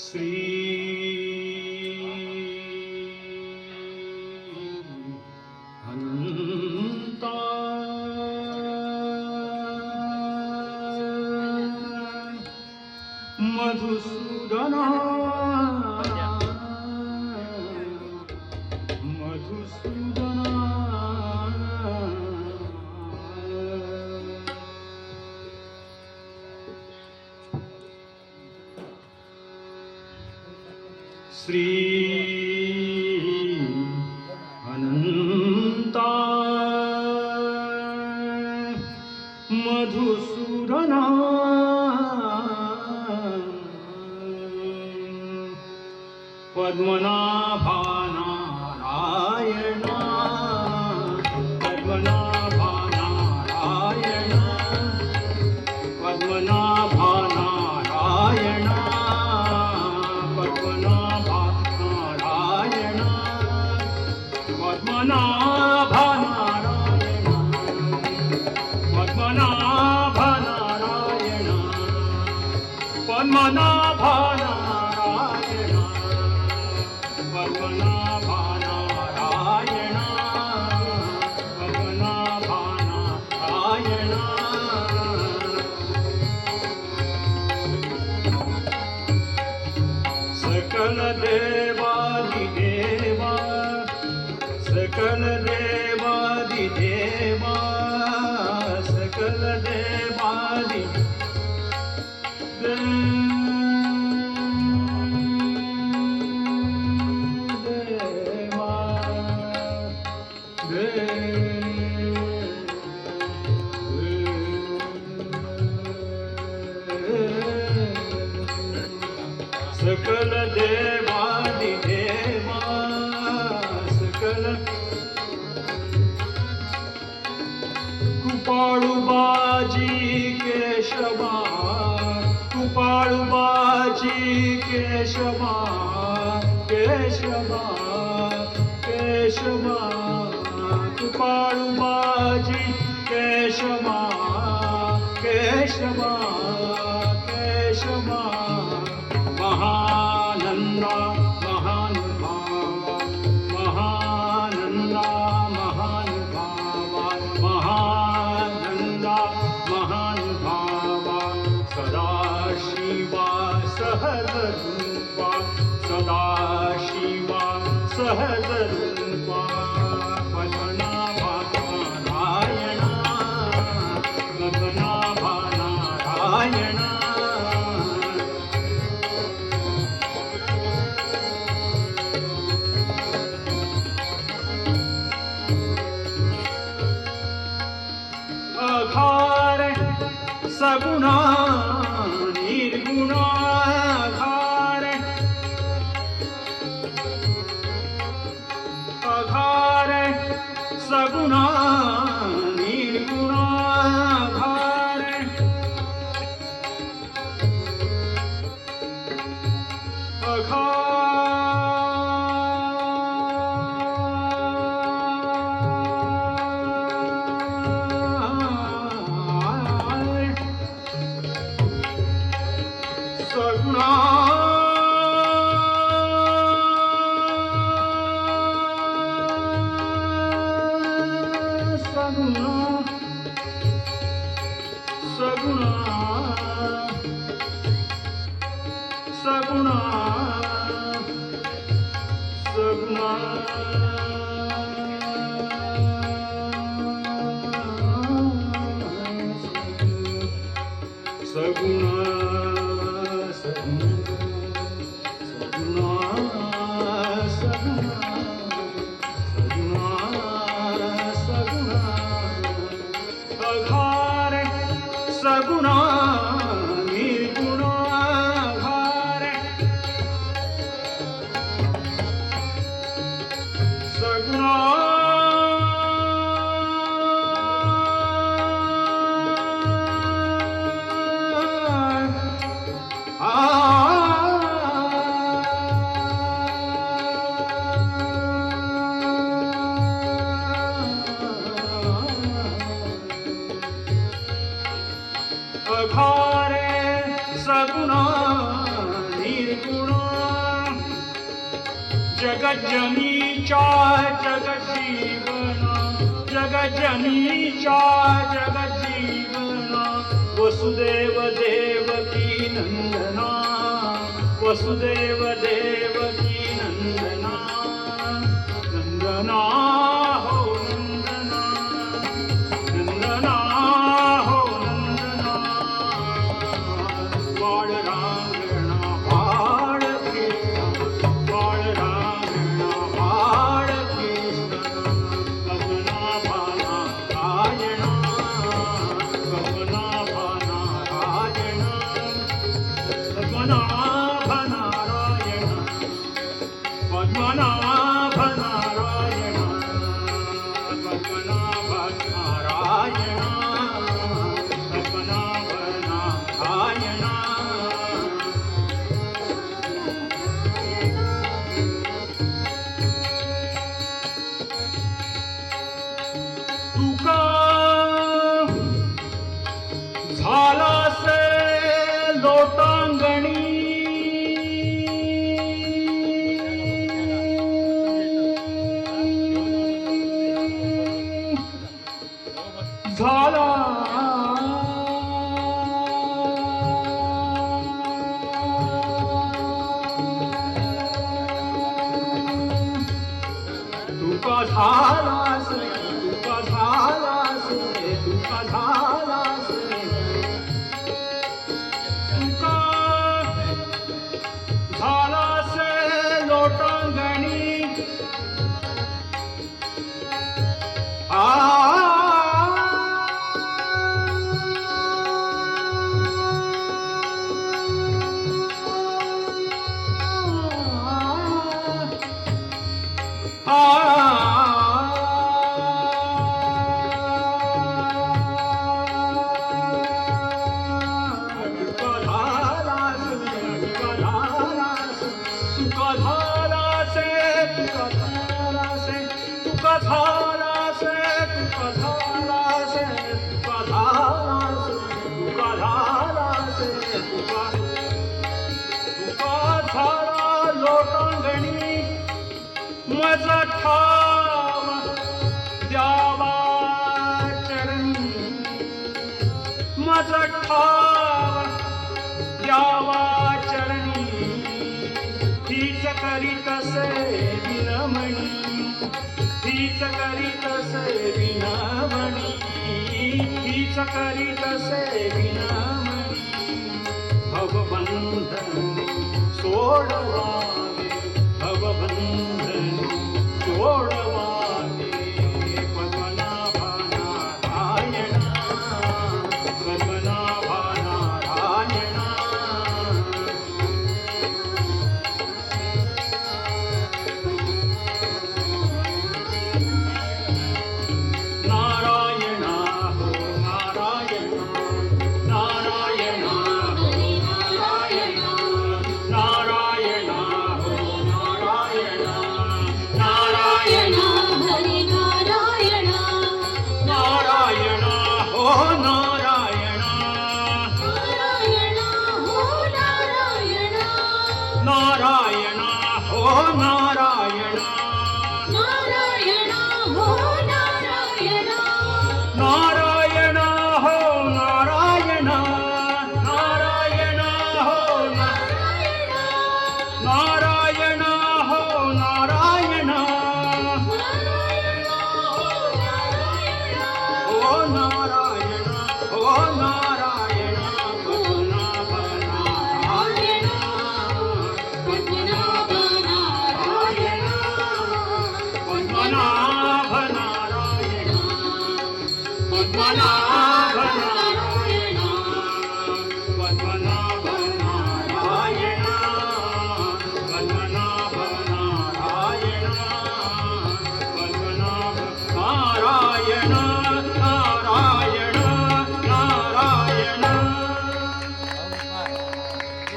श्री अनंता मधुसूदना मधुसूदना श्री अनंता मधुसूदना पद्मनाभा नारायणा पद्मनाभा नारायणा पद्मनाभा नारायणा पद्मनाभा नारायणा पद्मनाभा नारायणा पद्मनाभा नारायणा पद्मनाभा नारायणा पद्मनाभा नारायणा पद्मनाभा नारायणा सकल देवादिदेवा सकल देवादिदेवा सकल देवादि सकल देवादिदेवा सकल कृपाळुबाजी केशवा कृपाळुबाजी केशवा केशवा केशवा कृपाळुबाजी केशवा केशवा केशवा महानंदा महानुभावा महानंदा महानुभावा महानंदा महानुभावा सदाशिवा सहजरूपा सदाशिवा सहजरूपा पद्मनाभा नारायणा पद्मनाभा नारायणा अघार सगुणा निर्गुणा अघार अघार सगुणा निर्गुणा अघार सगुणा सगुणा सगुणा सगुणा सगुणा सगुणा सगुणा निर्गुणा अघार सगुणा अघारे सगुणा निर्गुण जगज्जनीच्या जगजीवना जगज्जनीच्या जगजीवना वसुदेव देवकी नंदना वसुदेव देवकी नंदना नंदना हो नंदना नंदना हो नंदना बाळ रांगणा बाळ कृष्ण बाळ रांगणा बाळ कृष्ण पद्मनाभा नारायणा पद्मनाभा नारायणा पद्मनाभा नारायणा पद्मनाभ नारायण पद्मनाभ नारायण पद्मनाभ नारायण तुका झालासे लोटांगणी झाला तुका झालास तुका झालास तुका झालास तुका झालास लोटांगणी लोटांगणी मज ठाव द्यावा चरणी मज ठाव द्यावा चरणी हीच करीतसे विनमणी हीच करीतसे विनमणी हीच करीतसे विनमणी भवबंधन सोडवा